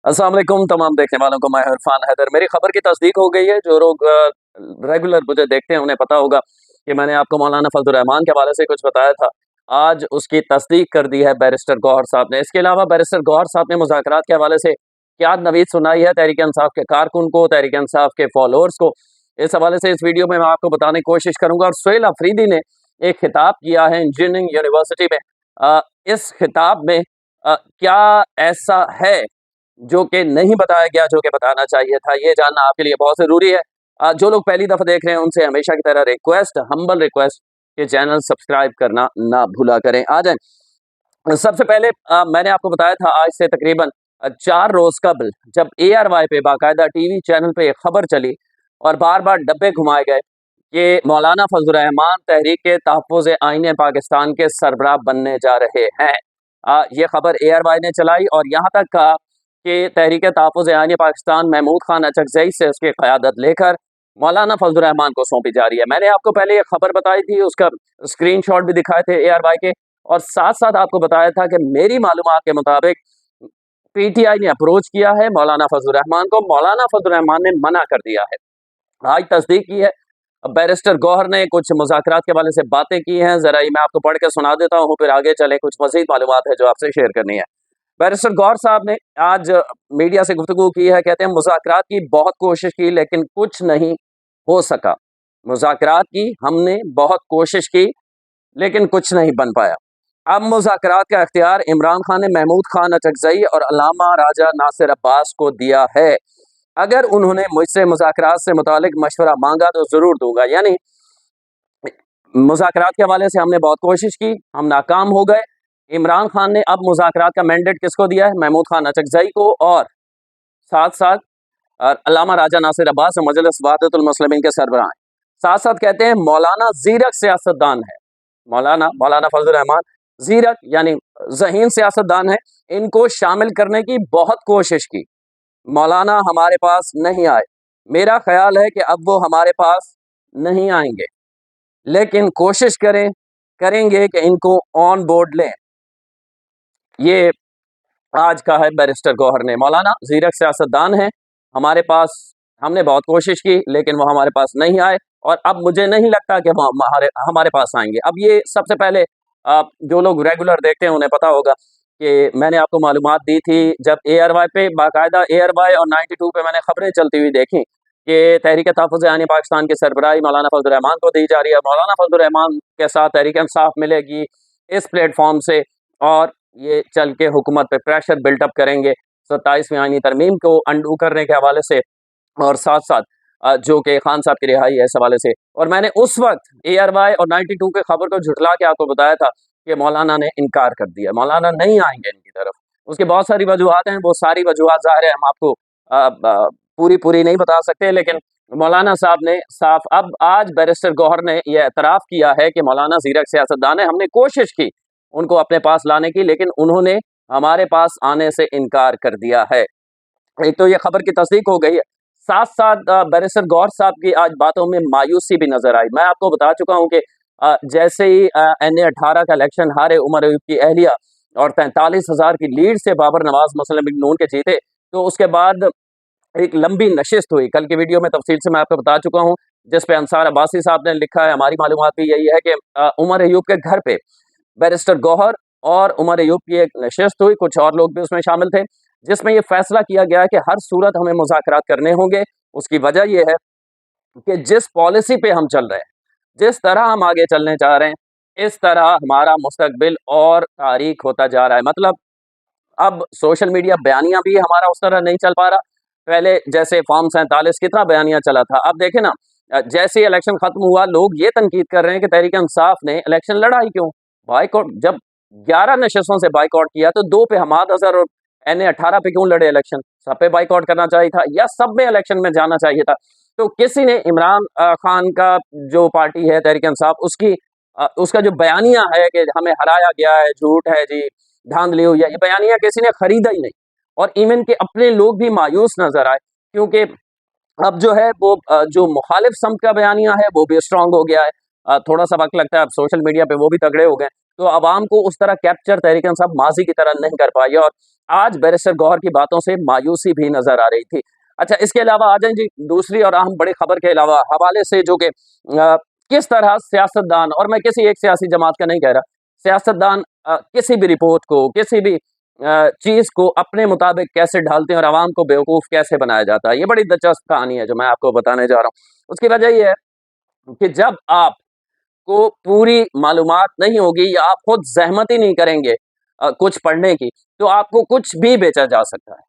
अस्सलाम वालेकुम तमाम देखने वालों को। मैं इरफान हैदर। मेरी खबर की तस्दीक हो गई है। जो लोग रेगुलर मुझे देखते हैं उन्हें पता होगा कि मैंने आपको मौलाना फजल रहमान के हवाले से कुछ बताया था। आज उसकी तस्दीक कर दी है बैरिस्टर गौहर साहब ने। इसके अलावा बैरिस्टर गौहर साहब ने मुज़ाकरात के हवाले से क्या नवीद सुनाई है तहरीक इंसाफ के कारकुन को, तहरीक इंसाफ के फॉलोअर्स को। इस हवाले से इस वीडियो में मैं आपको बताने की कोशिश करूंगा। और सुहेल अफरीदी ने एक खिताब किया है इंजीनियरिंग यूनिवर्सिटी में। इस खिताब में क्या ऐसा है जो कि नहीं बताया गया, जो कि बताना चाहिए था, ये जानना आपके लिए बहुत ज़रूरी है। जो लोग पहली दफ़ा देख रहे हैं उनसे हमेशा की तरह रिक्वेस्ट, हम्बल रिक्वेस्ट कि चैनल सब्सक्राइब करना ना भूला करें। आ जाएँ। सबसे पहले मैंने आपको बताया था आज से तकरीबन 4 रोज़ कबल, जब ARY पे बाकायदा टीवी चैनल पे एक खबर चली और बार-बार डब्बे घुमाए गए कि मौलाना फजल रहमान तहरीक तहफ़्फ़ुज़ आईन पाकिस्तान के सरबराह बनने जा रहे हैं। ये खबर ARY ने चलाई और यहाँ तक कहा कि तहरीक तहफ़्फ़ुज़ आईन पाकिस्तान महमूद खान अचकज़ई से उसकी क़यादत लेकर मौलाना फजल रहमान को सौंपी जा रही है। मैंने आपको पहले ये खबर बताई थी, उसका स्क्रीनशॉट भी दिखाए थे ARY के, और साथ-साथ आपको बताया था कि मेरी मालूमात के मुताबिक PTI ने अप्रोच किया है मौलाना फजल रहमान को, मौलाना फजल रहमान ने मना कर दिया है। आज तस्दीक की है। बैरिस्टर गौहर ने कुछ मुज़ाकरात के हवाले से बातें की हैं, ज़रा ये मैं आपको पढ़ के सुना देता हूँ, फिर आगे चले कुछ मज़ीद मालूमात है जो आपसे शेयर करनी है। बैरिस्टर गौहर साहब ने आज मीडिया से गुफ्तगू की है। कहते हैं मुज़ाकरात की बहुत कोशिश की लेकिन कुछ नहीं हो सका। मुज़ाकरात की हमने बहुत कोशिश की लेकिन कुछ नहीं बन पाया। अब मुज़ाकरात का इख्तियार इमरान खान ने महमूद खान अचकज़ई और अल्लामा राजा नासिर अब्बास को दिया है। अगर उन्होंने मुझसे मुज़ाकरात से मुतालिक मशवरा मांगा तो ज़रूर दूंगा। यानी मुज़ाकरात के हवाले से हमने बहुत कोशिश की, हम नाकाम हो गए। इमरान खान ने अब मुज़ाकरात का मैंडेट किसको दिया है? महमूद खान अचकज़ई को, और साथ-साथ अल्लामा राजा नासिर अब्बास मजलिस वहदतुल मुस्लिमीन के सरबराह हैं। साथ-साथ कहते हैं मौलाना ज़ीरक सियासतदान है। मौलाना फजल रहमान ज़ीरक यानी ज़हीन सियासतदान है। इनको शामिल करने की बहुत कोशिश की, मौलाना हमारे पास नहीं आए। मेरा ख्याल है कि अब वो हमारे पास नहीं आएंगे, लेकिन कोशिश करेंगे कि इनको ऑन बोर्ड लें। ये आज कहा है बैरिस्टर गौहर ने। मौलाना ज़ीरक सियासतदान है, हमारे पास, हमने बहुत कोशिश की लेकिन वो हमारे पास नहीं आए, और अब मुझे नहीं लगता कि वो हमारे पास आएंगे। अब ये सबसे पहले जो लोग रेगुलर देखते हैं उन्हें पता होगा कि मैंने आपको मालूमात दी थी जब ARY पे बाकायदा ARY और 92 पे मैंने खबरें चलती हुई देखी कि तहरीक तहफ़्फ़ुज़ आईन पाकिस्तान की सरबराही मौलाना फजल रहमान को दी जा रही है। मौलाना फजल रहमान के साथ तहरीक इंसाफ मिलेगी इस प्लेटफॉर्म से, और ये चल के हुकूमत पे प्रेशर बिल्टअप करेंगे 27वीं आईनी तरमीम को अंडू करने के हवाले से, और साथ-साथ जो कि खान साहब की रिहाई है इस हवाले से। और मैंने उस वक़्त ARY और 92 के खबर को झुठला के आपको बताया था कि मौलाना ने इनकार कर दिया, मौलाना नहीं आएँगे इनकी तरफ। उसकी बहुत सारी वजूहात हैं, वो सारी वजूहात ज़ाहिर है हम आपको पूरी नहीं बता सकते, लेकिन मौलाना साहब ने साफ अब आज बैरिस्टर गौहर ने यह एतराफ़ किया है कि मौलाना ज़ीरक सियासतदान है, हमने कोशिश की उनको अपने पास लाने की, लेकिन उन्होंने हमारे पास आने से इनकार कर दिया है। एक तो ये खबर की तस्दीक हो गई है। साथ-साथ बैरिस्टर गौहर साहब की आज बातों में मायूसी भी नज़र आई। मैं आपको बता चुका हूँ कि जैसे ही NA-18 का इलेक्शन हारे उमर अयूब की अहलिया और 43,000 की लीड से बाबर नवाज मुस्लिम लीग नून के जीते, तो उसके बाद एक लंबी नशिस्त हुई। कल की वीडियो में तफसील से मैं आपको बता चुका हूँ, जिस पे अंसार अब्बासी साहब ने लिखा है। हमारी मालूमात भी यही है कि उमर अयूब के घर पे बैरिस्टर गौहर और उमर अयूब की एक नशिस्त हुई, कुछ और लोग भी उसमें शामिल थे, जिसमें ये फैसला किया गया कि हर सूरत हमें मुज़ाकरात करने होंगे। उसकी वजह ये है कि जिस पॉलिसी पे हम चल रहे हैं, जिस तरह हम आगे चलने जा रहे हैं, इस तरह हमारा मुस्तकबिल और तारीक होता जा रहा है। मतलब अब सोशल मीडिया बयानिया भी हमारा उस तरह नहीं चल पा रहा। पहले जैसे फॉर्म 47 कितना बयानिया चला था। अब देखें ना, जैसे ही इलेक्शन खत्म हुआ लोग ये तनकीद कर रहे हैं कि तहरीक इंसाफ ने इलेक्शन लड़ा ही क्यों? बाइकॉट, जब 11 नशस्तों से बाइकॉट किया तो 2 पे हमाद अजहर और NA-18 पे क्यों लड़े इलेक्शन? सब पे बाइकॉट करना चाहिए था, या सब में इलेक्शन में जाना चाहिए था। तो किसी ने इमरान खान का जो पार्टी है तहरीक इंसाफ, उसका जो बयानिया है कि हमें हराया गया है, झूठ है जी, धांधली हुई है, ये बयानिया किसी ने खरीदा ही नहीं। और इवन के अपने लोग भी मायूस नजर आए, क्योंकि अब जो है वो जो मुखालिफ समत का बयानिया है वो भी स्ट्रांग हो गया है। थोड़ा सा वक्त लगता है, अब सोशल मीडिया पे वो भी तगड़े हो गए, तो अवाम को उस तरह कैप्चर तहरीक इंसाफ माजी की तरह नहीं कर पाई। और आज बैरिस्टर गौहर की बातों से मायूसी भी नजर आ रही थी। अच्छा, इसके अलावा आ जाएं जी दूसरी और अहम बड़ी खबर के अलावा हवाले से, जो कि किस तरह सियासतदान, और मैं किसी एक सियासी जमात का नहीं कह रहा, सियासतदान किसी भी रिपोर्ट को, किसी भी चीज को अपने मुताबिक कैसे ढालते हैं और आवाम को बेवकूफ कैसे बनाया जाता है। ये बड़ी दिलचस्प कहानी है जो मैं आपको बताने जा रहा हूँ। उसकी वजह यह है कि जब आपको पूरी मालूमात नहीं होगी या आप खुद जहमत ही नहीं करेंगे कुछ पढ़ने की, तो आपको कुछ भी बेचा जा सकता है,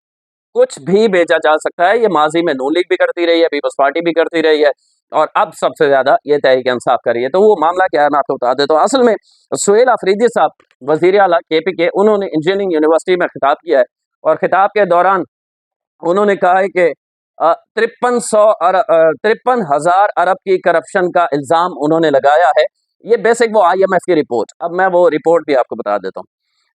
कुछ भी बेचा जा सकता है। ये माजी में नून लीग भी करती रही है, पीपल्स पार्टी भी करती रही है, और अब सबसे ज्यादा ये तहरीक इंसाफ कर रही है। तो वो मामला क्या है मैं आपको बता देता हूँ। असल में सुहेल अफरीदी साहब, वजीर आला KP के, उन्होंने इंजीनियरिंग यूनिवर्सिटी में खिताब किया है, और खिताब के दौरान उन्होंने कहा है कि 53,000 अरब की करप्शन का इल्जाम उन्होंने लगाया है। ये बेसिक वो IMF की रिपोर्ट, अब मैं वो रिपोर्ट भी आपको बता देता हूँ।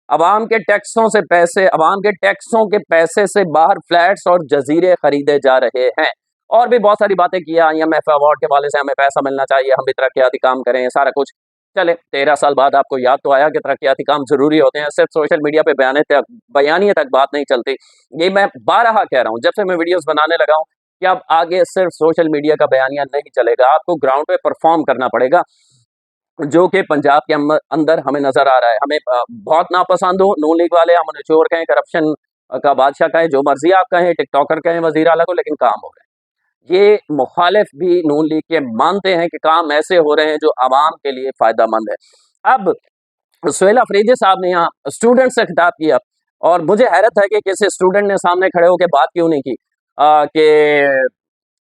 अवाम के टैक्सों से पैसे, अवाम के टैक्सों के पैसे से बाहर फ्लैट्स और जजीरे खरीदे जा रहे हैं, और भी बहुत सारी बातें की। IMF अवार्ड के वाले से हमें पैसा मिलना चाहिए, हम भी तरक्याती काम करें, सारा कुछ। चले 13 साल बाद आपको याद तो आया कि तरक्याती काम जरूरी होते हैं, सिर्फ सोशल मीडिया पे बयानिए तक बात नहीं चलती। ये मैं बारहा कह रहा हूँ जब से मैं वीडियोस बनाने लगा हूँ कि अब आगे सिर्फ सोशल मीडिया का बयानिया नहीं चलेगा, आपको ग्राउंड पे परफॉर्म करना पड़ेगा, जो कि पंजाब के अंदर हमें नजर आ रहा है। हमें बहुत नापसंद हो नून लीग वाले, हम उन्हें चोर कहें, करप्शन का बादशाह कहें, जो मर्जी आप कहें, टिकटॉकर कहें वजीर आला को, लेकिन काम हो रहे हैं। ये मुखालिफ भी नून लीग के मानते हैं कि काम ऐसे हो रहे हैं जो आवाम के लिए फायदा मंद है। अब सुहेल अफरीदी साहब ने यहाँ स्टूडेंट से खिताब किया, और मुझे हैरत है कि किसी स्टूडेंट ने सामने खड़े होकर बात क्यों नहीं की कि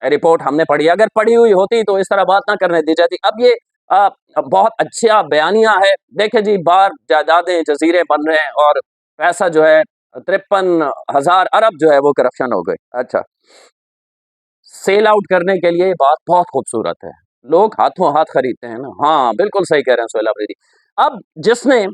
रिपोर्ट हमने पढ़ी। अगर पढ़ी हुई होती तो इस तरह बात ना करने दी जाती। अब ये बहुत अच्छा बयानिया है। देखे जी, बाहर जायदादें, जजीरे बन रहे हैं, और पैसा जो है 53,000 अरब जो है वो करप्शन हो गए। अच्छा, सेल आउट करने के लिए ये बात बहुत खूबसूरत है, लोग हाथों हाथ खरीदते हैं ना। हाँ, बिल्कुल सही कह रहे हैं सुहेल अफरीदी। अब जिसने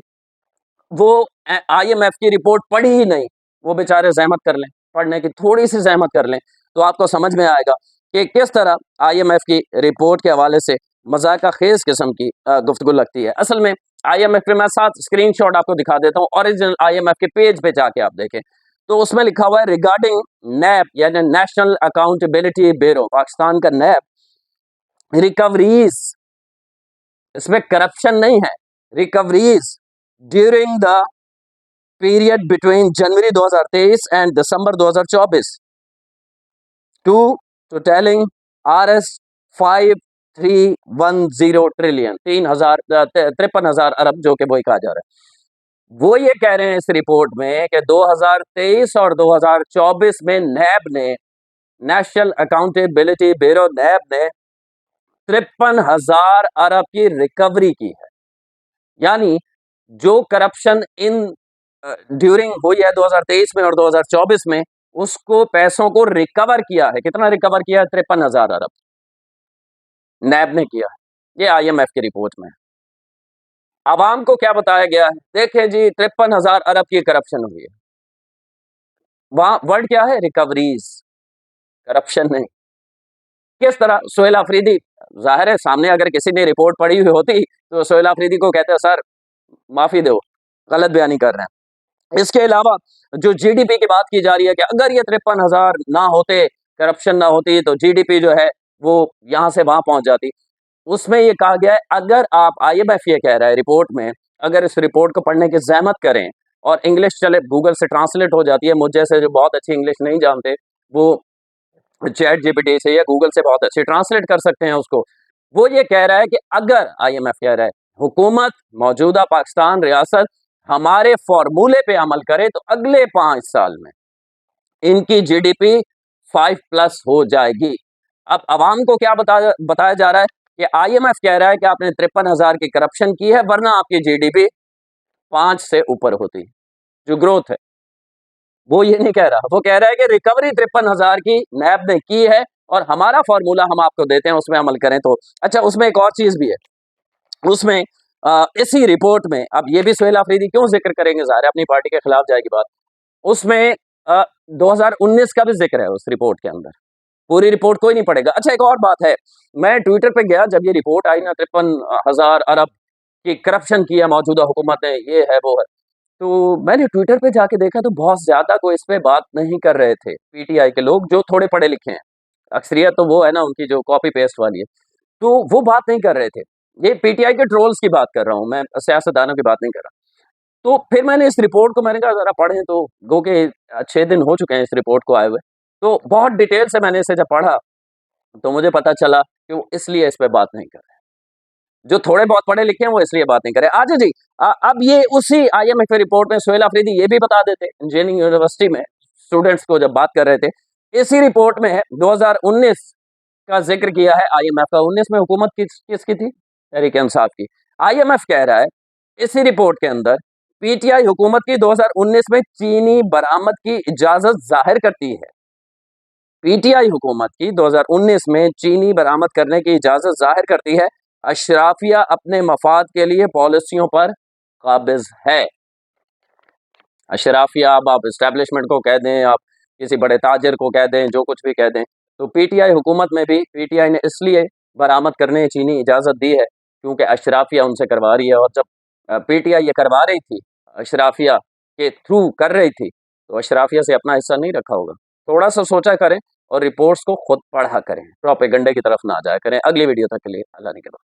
वो IMF की रिपोर्ट पढ़ी ही नहीं, वो बेचारे ज़हमत कर लें, पढ़ने की थोड़ी सी ज़हमत कर लें, तो आपको समझ में आएगा कि किस तरह IMF की रिपोर्ट के हवाले से मजाका खेज किस्म की गुफ्तगू लगती है। असल में IMF पे मैं साथ स्क्रीनशॉट आपको दिखा देता हूँ, ओरिजिनल IMF के पेज पे जाके आप देखें, तो उसमें लिखा हुआ है रिगार्डिंग NAB यानी नेशनल अकाउंटेबिलिटी ब्यूरो, पाकिस्तान का NAB, रिकवरीज, इसमें करप्शन नहीं है, recoveries during the period between January 2023 and December 2024 to totalling RS 5310 trillion, 53,000 अरब, जो कि वही कहा जा रहा है। वो ये कह रहे हैं इस रिपोर्ट में कि 2023 और 2024 में NAB ने, नेशनल अकाउंटेबिलिटी ब्यूरो NAB ने 53,000 अरब की रिकवरी की है। यानी जो करप्शन इन ड्यूरिंग हुई है 2023 में और 2024 में, उसको पैसों को रिकवर किया है। कितना रिकवर किया है? 53,000 अरब NAB ने किया है। ये IMF की रिपोर्ट में। आवाम को क्या बताया गया है? देखें जी, 53,000 अरब की करप्शन हुई है। वहां वर्ड क्या है? रिकवरीज, करप्शन नहीं। किस तरह? सुहेल अफरीदी, जाहिर है सामने अगर किसी ने रिपोर्ट पढ़ी हुई होती तो सुहेल अफरीदी को कहते हैं सर माफी दो, गलत बयानी कर रहे हैं। इसके अलावा जो GDP की बात की जा रही है कि अगर ये 53,000 ना होते, करप्शन ना होती, तो GDP जो है वो यहां से वहां पहुंच जाती। उसमें ये कहा गया है, अगर आप, IMF ये कह रहा है रिपोर्ट में, अगर इस रिपोर्ट को पढ़ने की जहमत करें, और इंग्लिश चले गूगल से ट्रांसलेट हो जाती है, मुझ जैसे जो बहुत अच्छी इंग्लिश नहीं जानते वो ChatGPT से या गूगल से बहुत अच्छी ट्रांसलेट कर सकते हैं उसको। वो ये कह रहा है कि अगर, IMF कह रहा है, हुकूमत, मौजूदा पाकिस्तान रियासत हमारे फॉर्मूले पे अमल करे तो अगले 5 साल में इनकी GDP 5+ हो जाएगी। अब अवाम को क्या बताया जा रहा है कि IMF कह रहा है कि आपने 53,000 की करप्शन की है, वरना आपकी GDP 5 से ऊपर होती। जो ग्रोथ है वो ये नहीं कह रहा, वो कह रहा है कि रिकवरी 53,000 की NAB ने की है, और हमारा फॉर्मूला हम आपको देते हैं, उसमें अमल करें तो। अच्छा, उसमें एक और चीज भी है, उसमें इसी रिपोर्ट में, अब ये भी सुहेल अफरीदी क्यों जिक्र करेंगे, ज़ाहिर है अपनी पार्टी के खिलाफ जाएगी बात। उसमें 2019 का भी जिक्र है उस रिपोर्ट के अंदर। पूरी रिपोर्ट कोई नहीं पढ़ेगा। अच्छा, एक और बात है, मैं ट्विटर पे गया जब ये रिपोर्ट आई ना, 53,000 अरब की करप्शन की है मौजूदा हुकूमत ने, ये है वो है, तो मैंने ट्विटर पे जाके देखा तो बहुत ज़्यादा कोई इस पे बात नहीं कर रहे थे, पीटीआई के लोग जो थोड़े पढ़े लिखे हैं। अक्सरियत तो वो है ना उनकी जो कॉपी पेस्ट वाली है, तो वो बात नहीं कर रहे थे। ये पीटीआई के ट्रोल्स की बात कर रहा हूँ मैं, सियासतदानों की बात नहीं कर रहा। तो फिर मैंने इस रिपोर्ट को मैंने कहा ज़रा पढ़ें तो, गो के 6 दिन हो चुके हैं इस रिपोर्ट को आए हुए। तो बहुत डिटेल से मैंने इसे जब पढ़ा, तो मुझे पता चला कि वो इसलिए इस पे बात नहीं कर रहे। जो थोड़े बहुत पढ़े लिखे हैं वो इसलिए बात नहीं कर रहे। अच्छा जी, अब ये उसी आईएमएफ रिपोर्ट में सुहेल अफरीदी ये भी बता देते, इंजीनियरिंग यूनिवर्सिटी में स्टूडेंट्स को जब बात कर रहे थे, इसी रिपोर्ट में 2019 का ज़िक्र किया है आईएमएफ का। 19 में हुकूमत किसकी थी? तहरीक-ए-इंसाफ की। आईएमएफ कह रहा है इसी रिपोर्ट के अंदर पीटीआई हुकूमत की 2019 में चीनी बरामद की इजाज़त ज़ाहिर करती है। पीटीआई हुकूमत की 2019 में चीनी बरामद करने की इजाज़त ज़ाहिर करती है। अशराफिया अपने मफाद के लिए पॉलिसियों पर काबिज़ है। अशराफिया अब आप एस्टेब्लिशमेंट को कह दें, आप किसी बड़े ताजिर को कह दें, जो कुछ भी कह दें, तो पीटीआई हुकूमत में भी पीटीआई ने इसलिए बरामद करने की चीनी इजाज़त दी है क्योंकि अशराफिया उनसे करवा रही है। और जब पीटीआई ये करवा रही थी, अशराफिया के थ्रू कर रही थी, तो अशराफिया से अपना हिस्सा नहीं रखा होगा। थोड़ा-सा सोचा करें और रिपोर्ट्स को खुद पढ़ा करें, प्रोपेगेंडे की तरफ ना जाया करें। अगली वीडियो तक के लिए अल्लाह ने के